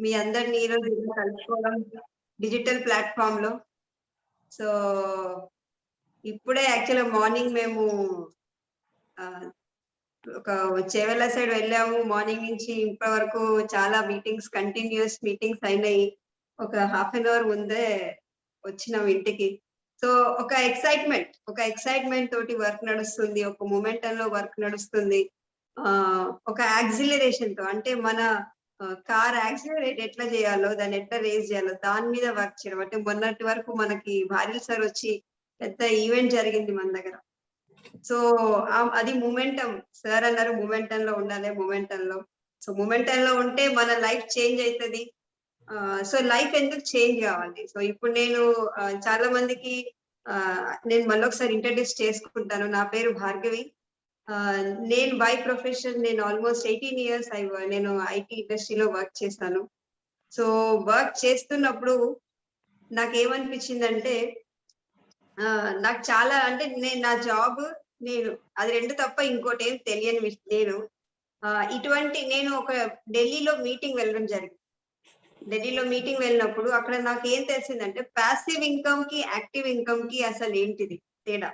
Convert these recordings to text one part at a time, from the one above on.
మీ అందరిని ఈరోజు ఇలా కలుసుకోవడం డిజిటల్ ప్లాట్ఫామ్ లో. సో ఇప్పుడే యాక్చువల్గా మార్నింగ్ మేము ఆ, ఒక చేవెళ్ళ సైడ్ వెళ్ళాము. మార్నింగ్ నుంచి ఇప్పటి వరకు చాలా మీటింగ్స్, కంటిన్యూస్ మీటింగ్స్ అయినాయి. ఒక హాఫ్ అన్ అవర్ ముందే వచ్చినాం ఇంటికి. సో ఒక ఎక్సైట్మెంట్ తోటి వర్క్ నడుస్తుంది, ఒక మొమెంటం లో వర్క్ నడుస్తుంది. ఒక యాక్సిలరేషన్ తో, అంటే మన కార్ యాక్సిలరేట్ ఎట్లా చేయాలో, దాన్ని ఎట్లా రేస్ చేయాలో దాని మీద వర్క్ చేయడం. అంటే మొన్నటి వరకు మనకి భార్య సార్ వచ్చి పెద్ద ఈవెంట్ జరిగింది మన దగ్గర. సో అది మొమెంటం. సార్ అన్నారు మొమెంటం లో ఉండాలి, మొమెంటం లో. సో మొమెంటం లో ఉంటే మన లైఫ్ చేంజ్ అవుతుంది. సో లైఫ్ ఎందుకు చేంజ్ కావాలి. సో ఇప్పుడు నేను చాలా మందికి నేను మళ్ళీ ఒకసారి ఇంట్రడ్యూస్ చేసుకుంటాను. నా పేరు భార్గవి. నేను బై ప్రొఫెషన్ నేను ఆల్మోస్ట్ 18 ఇయర్స్ నేను ఐటీ ఇండస్ట్రీలో వర్క్ చేస్తాను. సో వర్క్ చేస్తున్నప్పుడు నాకేమనిపించిందంటే నాకు చాలా, అంటే నేను నా జాబ్, నేను అది రెండు తప్ప ఇంకోటి ఏం తెలియని నేను నేను ఒక ఢిల్లీలో మీటింగ్ వెళ్ళడం జరిగింది. ఢిల్లీలో మీటింగ్ వెళ్ళినప్పుడు అక్కడ నాకు ఏం తెలిసిందంటే పాసివ్ ఇన్కమ్ కి యాక్టివ్ ఇన్కమ్ కి అసలు ఏంటిది తేడా.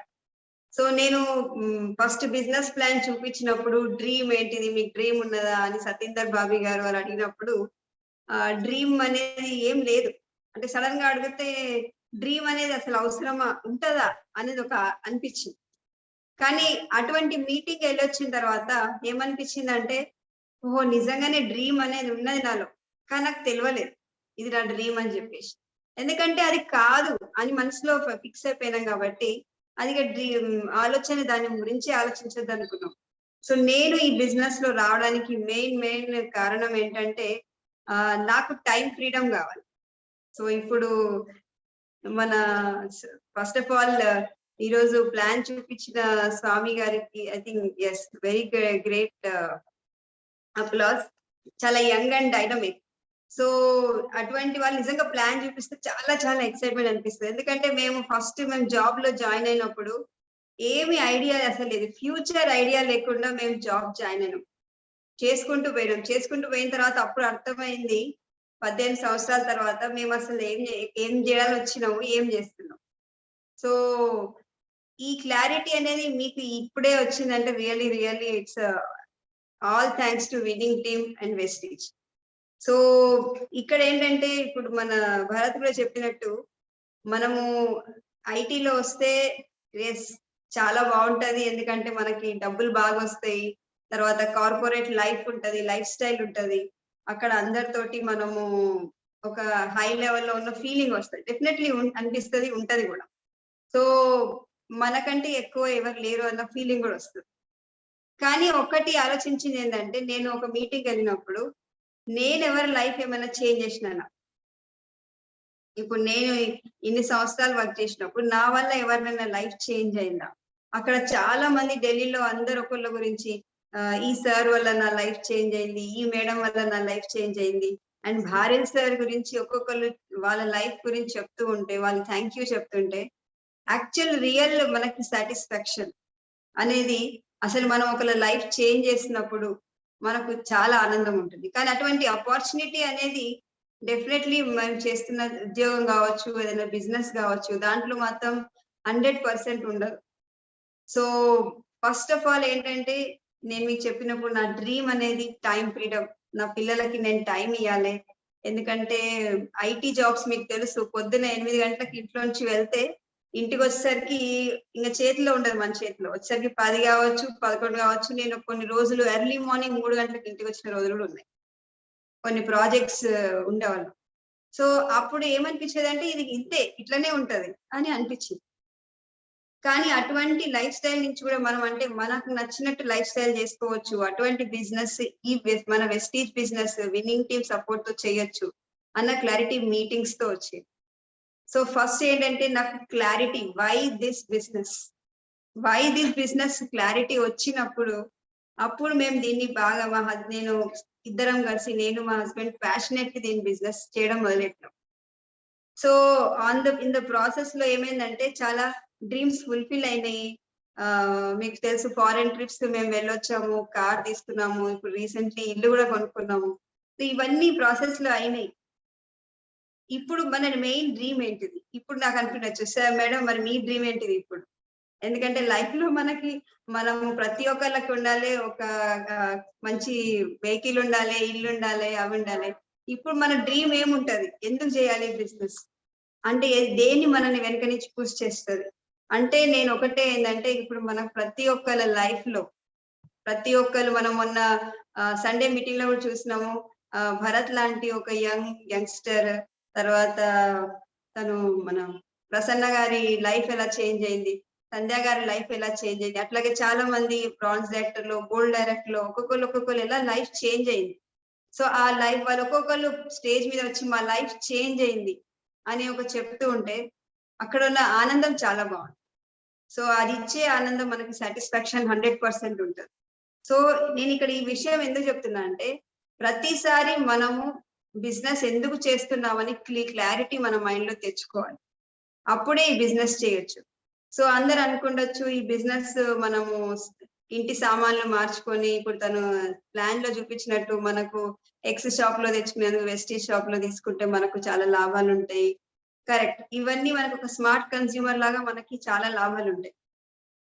సో నేను ఫస్ట్ బిజినెస్ ప్లాన్ చూపించినప్పుడు డ్రీమ్ ఏంటిది, మీకు డ్రీమ్ ఉన్నదా అని సతీందర్ బాబీ గారు వాళ్ళు అడిగినప్పుడు డ్రీమ్ అనేది ఏం లేదు. అంటే సడన్ గా అడిగితే డ్రీమ్ అనేది అసలు అవసరమా, ఉంటదా అనేది ఒక అనిపించింది. కానీ అటువంటి మీటింగ్ వెళ్ళొచ్చిన తర్వాత ఏమనిపించింది అంటే, ఓహో నిజంగానే డ్రీమ్ అనేది ఉన్నది నాలో, కానీ నాకు తెలియలేదు ఇది నా డ్రీమ్ అని చెప్పేసి. ఎందుకంటే అది కాదు అని మనసులో ఫిక్స్ అయిపోయినాం కాబట్టి అది డ్రీమ్ ఆలోచన, దాని గురించి ఆలోచించద్దు అనుకున్నాం. సో నేను ఈ బిజినెస్ లో రావడానికి మెయిన్ కారణం ఏంటంటే నాకు టైం ఫ్రీడమ్ కావాలి. సో ఇప్పుడు మన ఫస్ట్ ఆఫ్ ఆల్ ఈ రోజు ప్లాన్ చూపించిన స్వామి గారికి I think is very great applause. చాలా యంగ్ అండ్ డైనమిక్. సో అటువంటి వాళ్ళు నిజంగా ప్లాన్ చూపిస్తే చాలా ఎక్సైట్మెంట్ అనిపిస్తుంది. ఎందుకంటే మేము జాబ్ లో జాయిన్ అయినప్పుడు ఏమి ఐడియా అసలు లేదు, ఫ్యూచర్ ఐడియా లేకుండా మేము జాబ్ జాయిన్ అయినాం. చేసుకుంటూ పోయిన తర్వాత అప్పుడు అర్థమైంది 18 సంవత్సరాల తర్వాత మేము అసలు ఏం చేయాలని వచ్చినాము, ఏం చేస్తున్నాం. సో ఈ క్లారిటీ అనేది మీకు ఇప్పుడే వచ్చిందంటే really it's all thanks to winning team and Vestige. So ఇక్కడ ఏంటంటే ఇప్పుడు మన భరత్ కూడా చెప్పినట్టు మనము ఐటీలో వస్తే ఎస్ చాలా బాగుంటది. ఎందుకంటే మనకి డబ్బులు బాగా వస్తాయి, తర్వాత కార్పొరేట్ లైఫ్ ఉంటది, లైఫ్ స్టైల్ ఉంటది. అక్కడ అందరితోటి మనము ఒక హై లెవెల్లో ఉన్న ఫీలింగ్ వస్తుంది. డెఫినెట్లీ అనిపిస్తుంది, ఉంటది కూడా. సో మనకంటే ఎక్కువ ఎవరు లేరు అన్న ఫీలింగ్ కూడా వస్తుంది. కానీ ఒకటి ఆలోచించింది ఏంటంటే, నేను ఒక మీటింగ్ వెళ్ళినప్పుడు నేను ఎవరి లైఫ్ ఏమైనా చేంజ్ చేసినానా, ఇప్పుడు నేను ఇన్ని సంవత్సరాలు వర్క్ చేసినప్పుడు నా వల్ల ఎవరినైనా లైఫ్ చేంజ్ అయిందా. అక్కడ చాలా మంది ఢిల్లీలో అందరు ఒకళ్ళ గురించి ఈ సార్ వల్ల నా లైఫ్ చేంజ్ అయింది, ఈ మేడం వల్ల నా లైఫ్ చేంజ్ అయింది, అండ్ భార్య సార్ గురించి ఒక్కొక్కరు వాళ్ళ లైఫ్ గురించి చెప్తూ ఉంటే, వాళ్ళు థ్యాంక్ యూ చెప్తుంటే యాక్చువల్ రియల్ మనకి సాటిస్ఫాక్షన్ అనేది, అసలు మనం ఒకళ్ళ లైఫ్ చేంజ్ చేసినప్పుడు మనకు చాలా ఆనందం ఉంటుంది. కానీ అటువంటి ఆపర్చునిటీ అనేది డెఫినెట్లీ మనం చేస్తున్న ఉద్యోగం కావచ్చు, ఏదైనా బిజినెస్ కావచ్చు, దాంట్లో మాత్రం 100% ఉండదు. సో ఫస్ట్ ఆఫ్ ఆల్ ఏంటంటే, నేను మీకు చెప్పినప్పుడు నా డ్రీమ్ అనేది టైం ఫ్రీడమ్. నా పిల్లలకి నేను టైం ఇవ్వాలి. ఎందుకంటే ఐటీ జాబ్స్ మీకు తెలుసు, పొద్దున 8 గంటలకు ఇంట్లో నుంచి వెళ్తే ఇంటికి వచ్చేసరికి ఇంకా చేతిలో ఉండదు, మన చేతిలో వచ్చేసరికి 10 కావచ్చు, 11 కావచ్చు. నేను కొన్ని రోజులు ఎర్లీ మార్నింగ్ 3 గంటలకు ఇంటికి వచ్చిన రోజులు కూడా ఉన్నాయి, కొన్ని ప్రాజెక్ట్స్ ఉండేవాళ్ళు. సో అప్పుడు ఏమనిపించేది అంటే ఇది ఇంతే, ఇట్లనే ఉంటది అని అనిపించింది. కానీ అటువంటి లైఫ్ స్టైల్ నుంచి కూడా మనం, అంటే మనకు నచ్చినట్టు లైఫ్ స్టైల్ చేసుకోవచ్చు. అటువంటి బిజినెస్ మన Vestige business winning team support తో చేయొచ్చు అన్న క్లారిటీ మీటింగ్స్ తో వచ్చింది. సో ఫస్ట్ ఏంటంటే నాకు clarity, why this business clarity వచ్చినప్పుడు అప్పుడు మేము దీన్ని బాగా నేను ఇద్దరం కలిసి, నేను మా హస్బెండ్ ప్యాషనెట్ దీని బిజినెస్ చేయడం మొదలెట్టాం. సో ఇన్ ద ప్రాసెస్ లో ఏమైందంటే చాలా డ్రీమ్స్ ఫుల్ఫిల్ అయినాయి. మీకు తెలుసు ఫారెన్ ట్రిప్స్ మేము వెళ్ళొచ్చాము, కార్ తీసుకున్నాము, ఇప్పుడు రీసెంట్లీ ఇల్లు కూడా కొనుక్కున్నాము. సో ఇవన్నీ ప్రాసెస్ లో అయినాయి. ఇప్పుడు మన మెయిన్ డ్రీమ్ ఏంటిది? ఇప్పుడు నాకు అనిపించచ్చు సార్ మేడం మరి మీ డ్రీమ్ ఏంటిది ఇప్పుడు? ఎందుకంటే లైఫ్ లో మనకి మనం ప్రతి ఒక్కళ్ళకి ఉండాలి ఒక మంచి వెహికల్ ఉండాలి, ఇల్లు ఉండాలి, అవి ఉండాలి. ఇప్పుడు మన డ్రీమ్ ఏముంటది? ఎందుకు చేయాలి బిజినెస్? అంటే దేన్ని మనల్ని వెనక నుంచి పుష్ చేస్తది? అంటే నేను ఒకటే ఏందంటే ఇప్పుడు మనం ప్రతి ఒక్కళ్ళ లైఫ్ లో ప్రతి ఒక్కళ్ళు మనం మొన్న సండే మీటింగ్ లో కూడా చూసినాము. భరత్ లాంటి ఒక యంగ్‌స్టర్ తర్వాత తను మన ప్రసన్న గారి లైఫ్ ఎలా చేంజ్ అయింది. సంధ్య గారి లైఫ్ ఎలా చేంజ్ అయింది. అట్లాగే చాలా మంది బ్రాంజ్ డైరెక్టర్‌లు, గోల్డ్ డైరెక్టర్‌లు ఒక్కొక్కళ్ళు ఎలా లైఫ్ చేంజ్ అయింది. సో ఆ లైఫ్ వాళ్ళు ఒక్కొక్కళ్ళు స్టేజ్ మీద వచ్చి మా లైఫ్ చేంజ్ అయింది అని ఒక చెప్తూ ఉంటే అక్కడ ఉన్న ఆనందం చాలా బాగుంది. సో అది ఇచ్చే ఆనందం మనకి సాటిస్ఫాక్షన్ 100% ఉంటది. సో నేను ఇక్కడ ఈ విషయం ఎందుకు చెప్తున్నా అంటే ప్రతిసారి మనము బిజినెస్ ఎందుకు చేస్తున్నామని క్లారిటీ మన మైండ్ లో తెచ్చుకోవాలి. అప్పుడే ఈ బిజినెస్ చేయొచ్చు. సో అందరు అనుకుండొచ్చు ఈ బిజినెస్ మనము ఇంటి సామాన్లు మార్చుకొని ఇప్పుడు తను ప్లాన్ లో చూపించినట్టు మనకు ఎక్స్ షాప్ లో తెచ్చుకునేందుకు వెస్టీ షాప్ లో తీసుకుంటే మనకు చాలా లాభాలు ఉంటాయి. కరెక్ట్. ఇవన్నీ మనకు ఒక స్మార్ట్ కన్స్యూమర్ లాగా మనకి చాలా లాభాలు ఉంటాయి.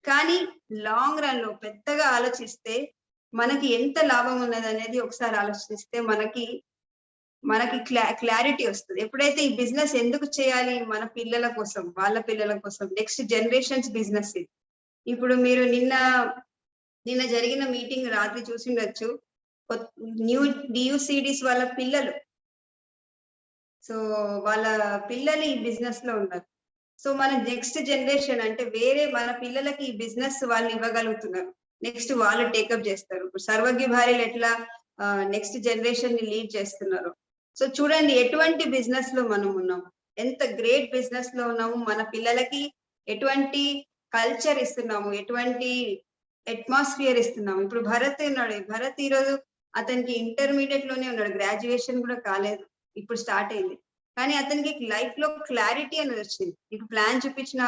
కానీ లాంగ్ రన్ లో పెద్దగా ఆలోచిస్తే మనకి ఎంత లాభం ఉన్నదనేది ఒకసారి ఆలోచిస్తే మనకి మనకి క్లారిటీ వస్తుంది. ఎప్పుడైతే ఈ బిజినెస్ ఎందుకు చేయాలి? మన పిల్లల కోసం, వాళ్ళ పిల్లల కోసం, నెక్స్ట్ జనరేషన్స్ బిజినెస్ ఇది. ఇప్పుడు మీరు నిన్న జరిగిన మీటింగ్ రాత్రి చూసిండొచ్చు. న్యూ డియూసిడీస్ వాళ్ళ పిల్లలు. సో వాళ్ళ పిల్లలు ఈ బిజినెస్ లో ఉన్నారు. సో మన నెక్స్ట్ జనరేషన్ అంటే వేరే మన పిల్లలకి ఈ బిజినెస్ వాళ్ళు ఇవ్వగలుగుతున్నారు. నెక్స్ట్ వాళ్ళు టేకప్ చేస్తారు. ఇప్పుడు సర్వజ్ఞ భార్యలు ఎట్లా నెక్స్ట్ జనరేషన్ ని లీడ్ చేస్తున్నారు. సో చూడండి ఎటువంటి బిజినెస్ లో మనం ఉన్నాం, ఎంత గ్రేట్ బిజినెస్ లో ఉన్నాము. మన పిల్లలకి ఎటువంటి కల్చర్ ఇస్తున్నాము, ఎటువంటి అట్మాస్ఫియర్ ఇస్తున్నాము. ఇప్పుడు భరత్ ఉన్నాడు. భరత్ ఈరోజు అతనికి ఇంటర్మీడియట్ లోనే ఉన్నాడు, గ్రాడ్యుయేషన్ కూడా కాలేదు, ఇప్పుడు స్టార్ట్ అయింది. కానీ అతనికి లైఫ్ లో క్లారిటీ అనేది వచ్చింది. ఇప్పుడు ప్లాన్ చూపించిన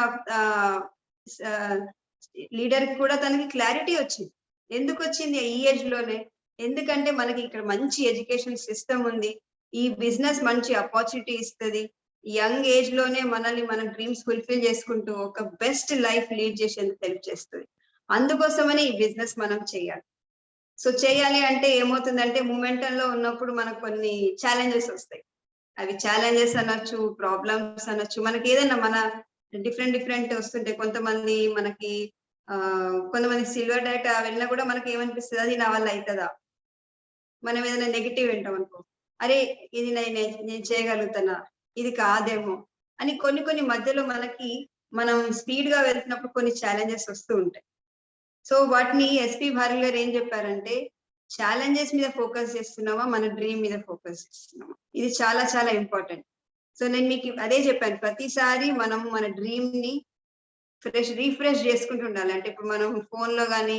లీడర్ కి కూడా తనకి క్లారిటీ వచ్చింది. ఎందుకు వచ్చింది ఈ ఏజ్ లోనే? ఎందుకంటే మనకి ఇక్కడ మంచి ఎడ్యుకేషన్ సిస్టమ్ ఉంది. ఈ బిజినెస్ మంచి ఆపర్చునిటీ ఇస్తుంది. యంగ్ ఏజ్ లోనే మనల్ని మన డ్రీమ్స్ ఫుల్ఫిల్ చేసుకుంటూ ఒక బెస్ట్ లైఫ్ లీడ్ చేసేందుకు హెల్ప్ చేస్తుంది. అందుకోసమని ఈ బిజినెస్ మనం చేయాలి. సో చేయాలి అంటే ఏమవుతుందంటే మూమెంటంలో ఉన్నప్పుడు మనకు కొన్ని ఛాలెంజెస్ వస్తాయి. అవి ఛాలెంజెస్ అనొచ్చు, ప్రాబ్లమ్స్ అనొచ్చు. మనకి ఏదైనా మన డిఫరెంట్ వస్తుంటాయి. కొంతమంది మనకి కొంతమంది సిల్వర్ డైరెక్ట్ వెళ్ళినా కూడా మనకి ఏమనిపిస్తుంది, అది నా వల్ల అవుతుందా? మనం ఏదైనా నెగిటివ్ వింటాం అనుకో, అరే ఇది నేను చేయగలుగుతానా, ఇది కాదేమో అని కొన్ని మధ్యలో మనకి మనం స్పీడ్ గా వెళ్తున్నప్పుడు కొన్ని ఛాలెంజెస్ వస్తూ ఉంటాయి. సో వాటిని ఎస్పీ భార్గవ్ గారు ఏం చెప్పారంటే ఛాలెంజెస్ మీద ఫోకస్ చేస్తున్నామా, మన డ్రీమ్ మీద ఫోకస్ చేస్తున్నామా, ఇది చాలా చాలా ఇంపార్టెంట్. సో నేను మీకు అదే చెప్పాను, ప్రతిసారి మనం మన డ్రీమ్ ని రీఫ్రెష్ చేసుకుంటూ ఉండాలి. అంటే ఇప్పుడు మనం ఫోన్ లో గానీ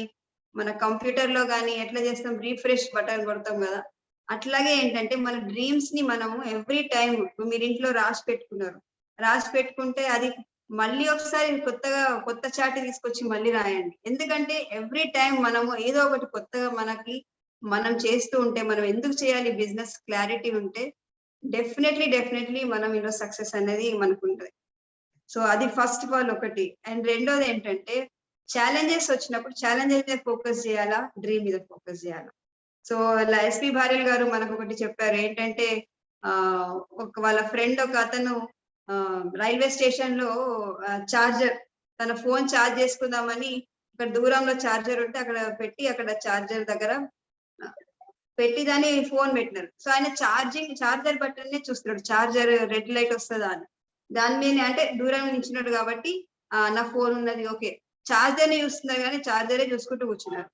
మన కంప్యూటర్ లో గానీ ఎట్లా చేస్తాం, రీఫ్రెష్ బటన్ కొడతాం కదా. అట్లాగే ఏంటంటే మన డ్రీమ్స్ ని మనము ఎవ్రీ టైం మీరు ఇంట్లో రాసి పెట్టుకున్నారు, రాసి పెట్టుకుంటే అది మళ్ళీ ఒకసారి కొత్త చాటి తీసుకొచ్చి మళ్ళీ రాయండి. ఎందుకంటే ఎవ్రీ టైం మనము ఏదో ఒకటి కొత్తగా మనం చేస్తూ ఉంటే, మనం ఎందుకు చేయాలి బిజినెస్ క్లారిటీ ఉంటే డెఫినెట్లీ మనం ఇందులో సక్సెస్ అనేది మనకు ఉంటుంది. సో అది ఫస్ట్ ఆఫ్ ఆల్ ఒకటి. అండ్ రెండోది ఏంటంటే ఛాలెంజెస్ వచ్చినప్పుడు ఛాలెంజెస్ మీద ఫోకస్ చేయాలా, డ్రీమ్ మీద ఫోకస్ చేయాలా. సో ఎస్పీ భార్యల్ గారు మనకు ఒకటి చెప్పారు ఏంటంటే వాళ్ళ ఫ్రెండ్ ఒక అతను రైల్వే స్టేషన్ లో చార్జర్, తన ఫోన్ ఛార్జ్ చేసుకుందామని ఇక్కడ దూరంలో చార్జర్ ఉంటే అక్కడ పెట్టి అక్కడ చార్జర్ దగ్గర పెట్టి దాన్ని ఫోన్ పెట్టినారు. సో ఆయన చార్జర్ బటన్ నే చూస్తున్నాడు, చార్జర్ రెడ్ లైట్ వస్తుందా అని. దాని మీద అంటే దూరం నించున్నాడు కాబట్టి నా ఫోన్ ఉన్నది ఓకే, చార్జర్ ని చూస్తున్నారు కానీ చార్జరే చూసుకుంటూ కూర్చున్నారు.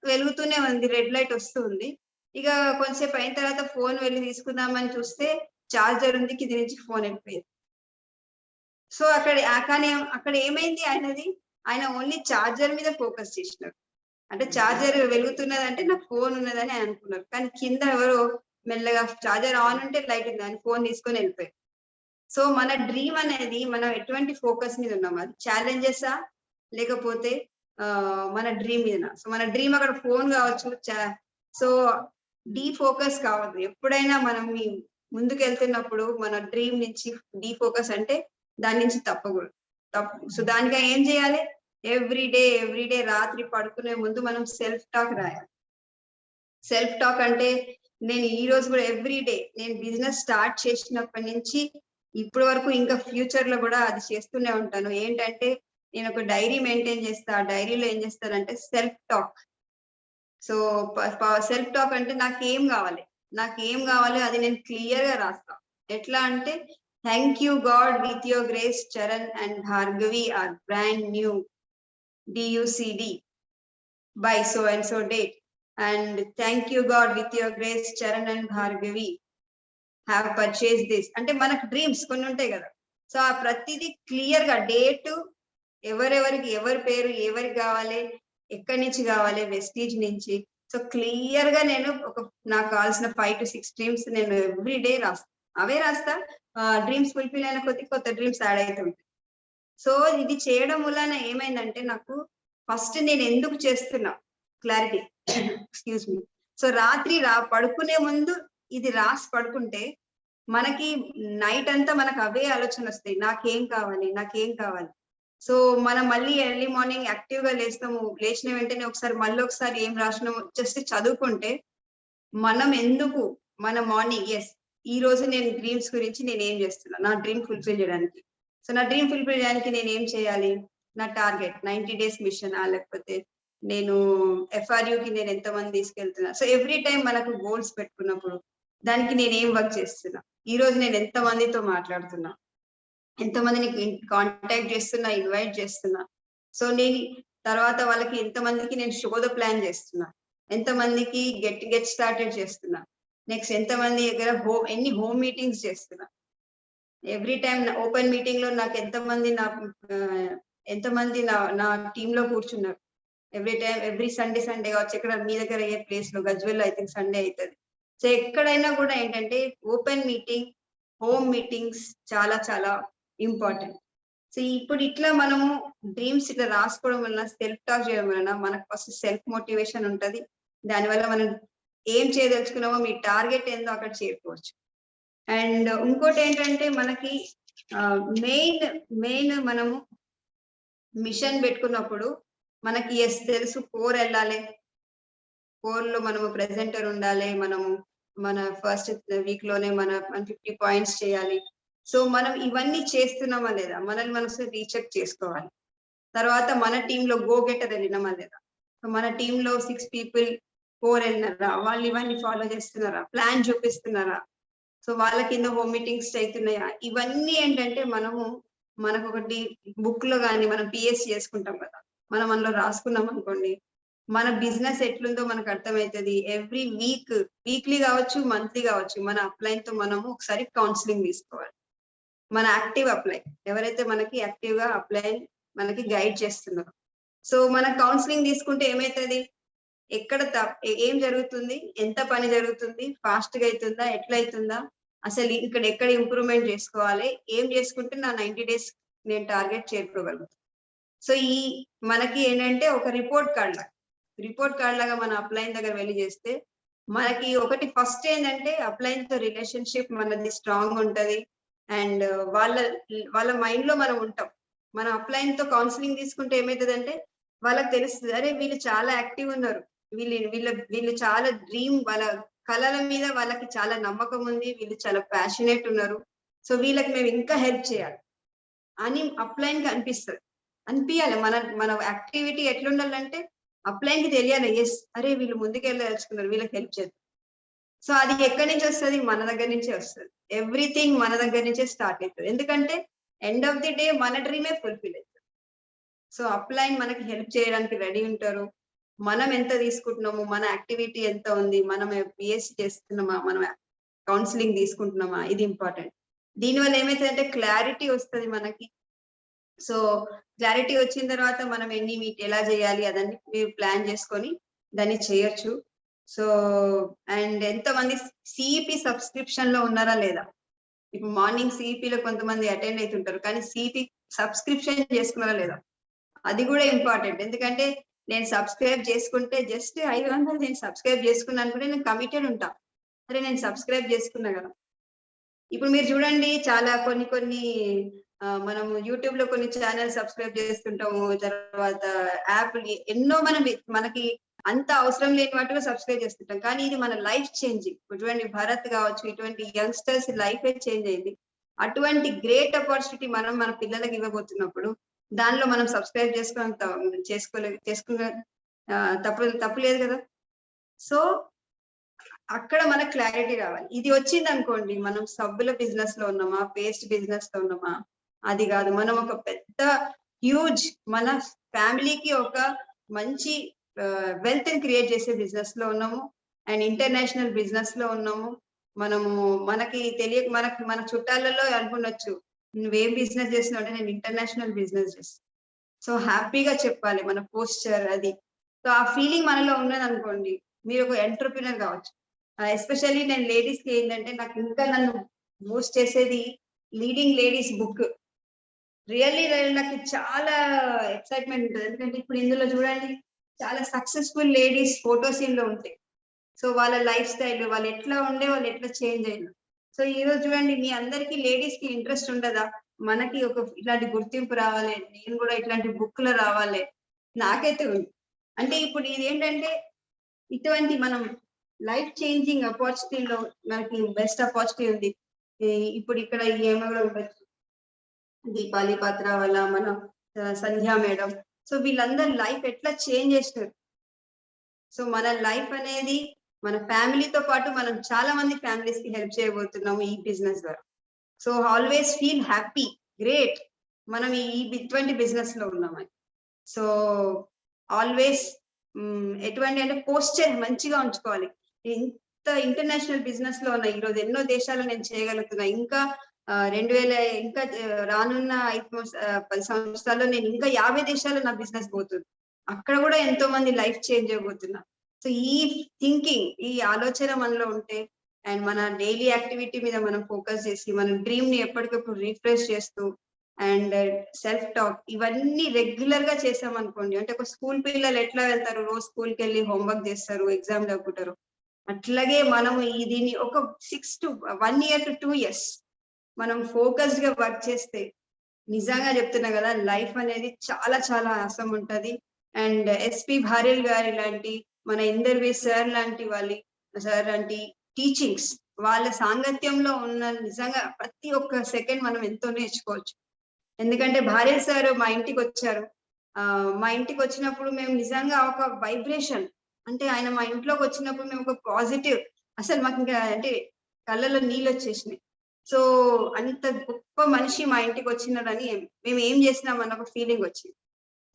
వెలుగుతూనే ఉంది, రెడ్ లైట్ వస్తూ ఉంది. ఇక కొంతసేపు అయిన తర్వాత ఫోన్ వెళ్ళి తీసుకుందామని చూస్తే చార్జర్ ఉంది, కింది నుంచి ఫోన్ వెళ్ళిపోయింది. సో అక్కడ ఏమైంది ఆయన ఓన్లీ చార్జర్ మీద ఫోకస్ చేసినారు. అంటే చార్జర్ వెలుగుతున్నదంటే నాకు ఫోన్ ఉన్నదని అనుకున్నారు. కానీ కింద ఎవరో మెల్లగా చార్జర్ ఆన్ ఉంటే లైట్ ఉంది అని ఫోన్ తీసుకొని వెళ్ళిపోయారు. సో మన డ్రీమ్ అనేది మనం ఎటువంటి ఫోకస్ మీద ఉన్నాం, అది ఛాలెంజెసా లేకపోతే మన డ్రీమ్ మీద. సో మన డ్రీమ్ అక్కడ ఫోన్ కావచ్చు. సో డీఫోకస్ కావద్దు. ఎప్పుడైనా మనం ముందుకెళ్తున్నప్పుడు మన డ్రీమ్ నుంచి డీఫోకస్ అంటే దాని నుంచి తప్పకూడదు. సో దానికై ఏం చేయాలి? ఎవ్రీ డే రాత్రి పడుకునే ముందు మనం సెల్ఫ్ టాక్ రాయాలి. సెల్ఫ్ టాక్ అంటే నేను ఈ రోజు కూడా ఎవ్రీ డే నేను బిజినెస్ స్టార్ట్ చేసినప్పటి నుంచి ఇప్పటి వరకు ఇంకా ఫ్యూచర్ లో కూడా అది చేస్తూనే ఉంటాను. ఏంటంటే నేను ఒక డైరీ మెయింటైన్ చేస్తా. ఆ డైరీలో ఏం చేస్తానంటే self talk. So self talk అంటే నాకేం కావాలి అది నేను క్లియర్ గా రాస్తా. ఎట్లా అంటే thank you God with your grace Charan and Bhargavi are brand new DUCD by so and so date, and thank you God with your grace Charan and Bhargavi have purchased this. అంటే మనకు డ్రీమ్స్ కొన్ని ఉంటాయి కదా. So ఆ ప్రతిదీ clear గా date, ఎవరెవరికి ఎవరి పేరు ఎవరికి కావాలి, ఎక్కడి నుంచి కావాలి, వెస్టీజ్ నుంచి. సో క్లియర్ గా నేను నాకు కావాల్సిన 5 to 6 డ్రీమ్స్ నేను ఎవ్రీ డే రాస్తా. అవే రాస్తా. డ్రీమ్స్ ఫుల్ఫిల్ అయిన కొత్త డ్రీమ్స్ యాడ్ అవుతుంటాయి. సో ఇది చేయడం వలన ఏమైందంటే నాకు ఫస్ట్ నేను ఎందుకు చేస్తున్నా క్లారిటీ. Excuse me. సో రాత్రి పడుకునే ముందు ఇది రాసి పడుకుంటే మనకి నైట్ అంతా మనకు అవే ఆలోచన వస్తాయి. నాకేం కావాలి. సో మనం మళ్ళీ ఎర్లీ మార్నింగ్ యాక్టివ్ గా లేస్తాము. లేచిన వెంటనే ఒకసారి ఏం రాసినాము జస్ట్ చదువుకుంటే మనం ఎందుకు మన మార్నింగ్ ఈ రోజు నేను డ్రీమ్స్ గురించి నేను ఏం చేస్తున్నా నా డ్రీమ్ ఫుల్ఫిల్ చేయడానికి. సో నా డ్రీమ్ ఫుల్ఫిల్ చేయడానికి నేను ఏం చేయాలి, నా టార్గెట్ 90 days మిషన్, లేకపోతే నేను FRUకి నేను ఎంతమంది తీసుకెళ్తున్నా. సో ఎవ్రీ టైం మనకు గోల్స్ పెట్టుకున్నప్పుడు దానికి నేను ఏం వర్క్ చేస్తున్నా, ఈ రోజు నేను ఎంతమందితో మాట్లాడుతున్నా, ఎంతమందిని కాంటాక్ట్ చేస్తున్నా, ఇన్వైట్ చేస్తున్నా. సో నేను తర్వాత వాళ్ళకి ఎంతమందికి నేను శోధ ప్లాన్ చేస్తున్నా, ఎంతమందికి గెట్ స్టార్టెడ్ చేస్తున్నా, నెక్స్ట్ ఎంతమంది దగ్గర ఎన్ని హోమ్ మీటింగ్స్ చేస్తున్నా, ఎవ్రీ టైం ఓపెన్ మీటింగ్ లో నాకు ఎంతమంది నా టీమ్ లో కూర్చున్నారు. ఎవ్రీ సండే కావచ్చు. ఎక్కడ మీ దగ్గర ఏ ప్లేస్ లో, గజ్వెల్ ఐ థింక్ సండే అవుతుంది. సో ఎక్కడైనా కూడా ఏంటంటే ఓపెన్ మీటింగ్, హోమ్ మీటింగ్స్ చాలా చాలా ఇంపార్టెంట్. సో ఇప్పుడు ఇట్లా మనము డ్రీమ్స్ ఇట్లా రాసుకోవడం వలన, సెల్ఫ్ టాక్ చేయడం వలన మనకు ఫస్ట్ సెల్ఫ్ మోటివేషన్ ఉంటది. దానివల్ల మనం ఏం చేయదలుచుకున్నామో మీ టార్గెట్ ఏందో అక్కడ చేరుకోవచ్చు. అండ్ ఇంకోటి ఏంటంటే మనకి మెయిన్ మనము మిషన్ పెట్టుకున్నప్పుడు మనకి తెలుసు కోర్ వెళ్ళాలి. కోర్ లో మనము ప్రెజెంటర్ ఉండాలి. మనము మన ఫస్ట్ వీక్ లోనే మన 50 points చేయాలి. సో మనం ఇవన్నీ చేస్తున్నామా లేదా, మనల్ని మనం రీచెక్ చేసుకోవాలి. తర్వాత మన టీంలో గో గెటర్ వెళ్ళినామా లేదా, మన టీంలో 6 people కోర్ వెళ్ళినారా, వాళ్ళు ఇవన్నీ ఫాలో చేస్తున్నారా, ప్లాన్ చూపిస్తున్నారా, సో వాళ్ళ కింద హోమ్ మీటింగ్స్ అవుతున్నాయా. ఇవన్నీ ఏంటంటే మనకు ఒకటి బుక్ లో కానీ మనం PS చేసుకుంటాం కదా, మనం అందులో రాసుకున్నాం అనుకోండి, మన బిజినెస్ ఎట్లుందో మనకు అర్థమవుతుంది. ఎవ్రీ వీక్లీ కావచ్చు, మంత్లీ కావచ్చు, మన అప్లైన్ తో మనము ఒకసారి కౌన్సిలింగ్ తీసుకోవాలి. మన యాక్టివ్ అప్లై ఎవరైతే మనకి యాక్టివ్ గా అప్లైన్ మనకి గైడ్ చేస్తున్నారు. సో మన కౌన్సిలింగ్ తీసుకుంటే ఏమైతుంది, ఏం జరుగుతుంది, ఎంత పని జరుగుతుంది, ఫాస్ట్ గా అవుతుందా, ఎట్లా అవుతుందా, అసలు ఇక్కడ ఎక్కడ ఇంప్రూవ్మెంట్ చేసుకోవాలి, ఏం చేసుకుంటే నా 90 days నేను టార్గెట్ చేరుకోగలుగుతాను. సో మనకి ఏంటంటే ఒక రిపోర్ట్ కార్డ్ లాగా మన అప్లైన్ దగ్గర వెళ్ళి చేస్తే మనకి ఒకటి ఫస్ట్ ఏంటంటే అప్లైన్ తో రిలేషన్షిప్ మనది స్ట్రాంగ్ ఉంటది. అండ్ వాళ్ళ మైండ్ లో మనం ఉంటాం. మన అప్లైన్ తో కౌన్సిలింగ్ తీసుకుంటే ఏమవుతుందంటే వాళ్ళకి తెలుస్తుంది, అరే వీళ్ళు చాలా యాక్టివ్ ఉన్నారు, వీళ్ళు చాలా డ్రీమ్, వాళ్ళ కళల మీద వాళ్ళకి చాలా నమ్మకం ఉంది, వీళ్ళు చాలా ప్యాషనేట్ ఉన్నారు. సో వీళ్ళకి మేము ఇంకా హెల్ప్ చేయాలి అని అప్లైన్ కి అనిపించాలి. మన యాక్టివిటీ ఎట్లుండాలంటే అప్లైన్ కి తెలియాలి, అరే వీళ్ళు ముందుకెళ్ళదలుచుకున్నారు, వీళ్ళకి హెల్ప్ చేద్దాం. సో అది ఎక్కడి నుంచి వస్తుంది, మన దగ్గర నుంచే వస్తుంది. ఎవ్రీథింగ్ మన దగ్గర నుంచే స్టార్ట్ అవుతుంది. ఎందుకంటే ఎండ్ ఆఫ్ ది డే మన డ్రీమే ఫుల్ఫిల్ అవుతుంది. సో అప్లైన్ మనకి హెల్ప్ చేయడానికి రెడీ ఉంటారు. మనం ఎంత తీసుకుంటున్నాము, మన యాక్టివిటీ ఎంత ఉంది, మనం PSC చేస్తున్నామా, మనం కౌన్సిలింగ్ తీసుకుంటున్నామా, ఇది ఇంపార్టెంట్. దీనివల్ల ఏమైతుందంటే క్లారిటీ వస్తుంది మనకి. సో క్లారిటీ వచ్చిన తర్వాత మనం ఎలా చేయాలి అదని మీరు ప్లాన్ చేసుకొని దాన్ని చేయొచ్చు. సో అండ్ ఎంతమంది CEP సబ్స్క్రిప్షన్ లో ఉన్నారా లేదా, ఇప్పుడు మార్నింగ్ CEP లో కొంతమంది అటెండ్ అవుతుంటారు, కానీ CEP సబ్స్క్రిప్షన్ చేసుకున్నారా లేదా, అది కూడా ఇంపార్టెంట్. ఎందుకంటే నేను సబ్స్క్రైబ్ చేసుకుంటే జస్ట్ 500 నేను సబ్స్క్రైబ్ చేసుకున్నాను కూడా నేను కమిటెడ్ ఉంటా. అరే నేను సబ్స్క్రైబ్ చేసుకున్నా కదా! ఇప్పుడు మీరు చూడండి చాలా కొన్ని మనము యూట్యూబ్‌లో కొన్ని ఛానెల్స్ సబ్స్క్రైబ్ చేస్తుంటాము. తర్వాత యాప్‌లు ఎన్నో మనకి అంత అవసరం లేని వాటిలో సబ్స్క్రైబ్ చేస్తుంటాం. కానీ ఇది మన లైఫ్ చేంజింగ్. ఇప్పుడు చూడండి భరత్ కావచ్చు, ఇటువంటి యంగ్‌స్టర్స్ లైఫే చేంజ్ అయింది. అటువంటి గ్రేట్ ఆపర్చునిటీ మనం మన పిల్లలకి ఇవ్వబోతున్నప్పుడు, దానిలో మనం సబ్స్క్రైబ్ చేసుకున్న తప్పు లేదు కదా! సో అక్కడ మనకు క్లారిటీ రావాలి. ఇది వచ్చిందనుకోండి, మనం సబ్బుల బిజినెస్‌లో ఉన్నామా? పేస్ట్ బిజినెస్‌లో ఉన్నామా? అది గాదు. మనం ఒక పెద్ద హ్యూజ్ మన ఫ్యామిలీకి ఒక మంచి వెల్త్‌ని క్రియేట్ చేసే బిజినెస్‌లో ఉన్నాము. అండ్ ఇంటర్నేషనల్ బిజినెస్‌లో ఉన్నాము. మనము మనకి తెలియక మన చుట్టాలలో అనుకునొచ్చు. "నువ్వేం బిజినెస్ చేస్తున్నావు?" అంటే, "నేను ఇంటర్నేషనల్ బిజినెస్ చేస్తున్నా." సో, హ్యాపీగా చెప్పాలి మన పోస్చర్ అది. సో, ఆ ఫీలింగ్ మనలో ఉన్నదనుకోండి, మీరొక ఎంటర్‌ప్రెన్యూర్ గావచ్చు. ఎస్పెషల్లీ నేను లేడీస్‌కి ఏంటంటే, నన్ను బూస్ట్ చేసేది 'లీడింగ్ లేడీస్' బుక్. రియల్లీ నాకు చాలా ఎక్సైట్‌మెంట్ ఉంటది. ఎందుకంటే ఇప్పుడు ఇందులో చూడండి చాలా సక్సెస్‌ఫుల్ లేడీస్ ఫోటోస్ ఇందులో ఉంటాయి. సో వాళ్ళ లైఫ్ స్టైల్ వాళ్ళు ఎట్లా వాళ్ళు ఎట్లా చేంజ్ అయ్యారు. సో ఈరోజు చూడండి మీ అందరికీ లేడీస్‌కి ఇంట్రెస్ట్ ఉండదా? మనకి ఒక ఇట్లాంటి గుర్తింపు రావాలి. నేను కూడా ఇట్లాంటి బుక్‌లో రావాలి. నాకైతే ఉంది. అంటే ఇప్పుడు ఇదేంటంటే ఇటువంటి మనం లైఫ్ చేంజింగ్ ఆపర్చునిటీలో మనకి బెస్ట్ ఆపర్చునిటీ ఉంది. ఇప్పుడు ఇక్కడ ఈమె కూడా ఉండొచ్చు. దీపాలి పత్రావళ, మన సంధ్య మేడం. సో వీళ్ళందరి లైఫ్ ఎట్లా చేంజ్ చేసినారు. సో మన లైఫ్ అనేది మన ఫ్యామిలీతో పాటు మనం చాలా మంది ఫ్యామిలీస్ కి హెల్ప్ చేయబోతున్నాము ఈ బిజినెస్ ద్వారా. So always feel happy, great మనం ఇటువంటి బిజినెస్ లో ఉన్నామని. సో ఆల్వేస్ ఎటువంటి అంటే పోస్చర్ మంచిగా ఉంచుకోవాలి. ఇంత ఇంటర్నేషనల్ బిజినెస్ లో ఉన్న ఈరోజు ఎన్నో దేశాలు నేను చేయగలుగుతున్నా. ఇంకా 2000 ఇంకా రానున్న 10 సంవత్సరాల్లో నేను ఇంకా 50 దేశాల్లో నా బిజినెస్ పోతుంది. అక్కడ కూడా ఎంతో మంది లైఫ్ చేంజ్ అయిపోతున్నా. సో ఈ థింకింగ్, ఈ ఆలోచన మనలో ఉంటే అండ్ మన డైలీ యాక్టివిటీ మీద మనం ఫోకస్ చేసి మన డ్రీమ్ ని ఎప్పటికప్పుడు రిఫ్రెష్ చేస్తూ అండ్ సెల్ఫ్ టాక్ ఇవన్నీ రెగ్యులర్ గా చేసామనుకోండి. అంటే ఒక స్కూల్ పిల్లలు ఎట్లా వెళ్తారు, రోజు స్కూల్ కి వెళ్ళి హోంవర్క్ చేస్తారు, ఎగ్జామ్ చదువుకుంటారు. అట్లాగే మనము దీన్ని ఒక 1 year to 2 years మనం ఫోకస్డ్ గా వర్క్ చేస్తే నిజంగా చెప్తున్నా కదా లైఫ్ అనేది చాలా చాలా ఆసం ఉంటది. అండ్ ఎస్పి భార్యల్ గారి లాంటి మన ఇందర్వి సార్ లాంటి టీచింగ్స్ వాళ్ళ సాంగత్యంలో ఉన్న నిజంగా ప్రతి ఒక్క సెకండ్ మనం ఎంతో నేర్చుకోవచ్చు. ఎందుకంటే భార్య సార్ మా ఇంటికి వచ్చారు. మా ఇంటికి వచ్చినప్పుడు మేము నిజంగా ఒక వైబ్రేషన్ అంటే ఆయన మా ఇంట్లోకి వచ్చినప్పుడు మేము ఒక పాజిటివ్ అసలు మాకు ఇంకా అంటే కళ్ళలో నీళ్ళు వచ్చేసినాయి. సో అంత గొప్ప మనిషి మా ఇంటికి వచ్చినాడని మేము ఏం చేసినాం అన్న ఒక ఫీలింగ్ వచ్చింది.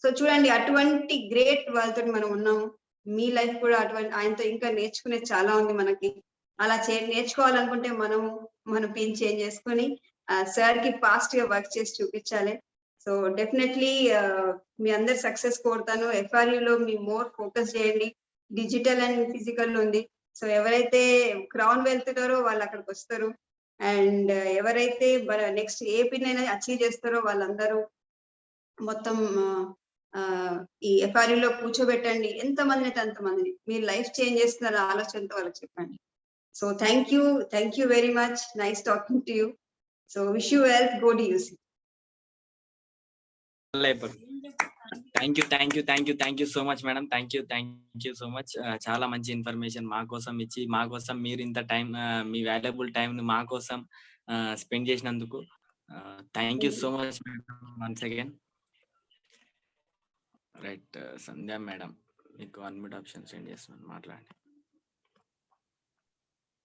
సో చూడండి అటువంటి గ్రేట్ వాళ్ళతో మనం ఉన్నాము. మీ లైఫ్ కూడా అటువంటి ఆయనతో ఇంకా నేర్చుకునేది చాలా ఉంది మనకి. అలా నేర్చుకోవాలనుకుంటే మన పిన్ చేంజ్ చేసుకొని సార్ కి ఫాస్ట్ గా వర్క్ చేసి చూపించాలి. సో డెఫినెట్లీ మీ అందరి సక్సెస్ కోరుతాను. ఎఫ్ఆర్యూలో మీ మోర్ ఫోకస్ చేయండి. డిజిటల్ అండ్ ఫిజికల్ ఉంది. సో ఎవరైతే క్రౌన్ వెళ్తున్నారో వాళ్ళు అక్కడికి వస్తారు. అండ్ ఎవరైతే నెక్స్ట్ ఏ పిన్ అయినా అచీవ్ చేస్తారో వాళ్ళందరూ మొత్తం ఈ ఎఫ్ఆర్యూలో కూర్చోబెట్టండి. ఎంతమంది అయితే అంతమందిని మీరు లైఫ్ చేంజ్ చేస్తున్న ఆలోచనతో వాళ్ళకి చెప్పండి. So thank you very much. Nice talking to you. So wish you wealth. Go DUC. Thank you so much madam. Thank you so much. చాలా మంచి ఇన్ఫర్మేషన్ మా కోసం ఇచ్చి మా కోసం మీరు ఇంత టైం మీ వాల్యుబుల్ టైం మా కోసం స్పెండ్ చేసినందుకు thank you so much madam once again. Right Sandhya madam మీకు అన్మ్యూట్ ఆప్షన్ సెండ్ చేస్తున్నాను, మాట్లాడండి.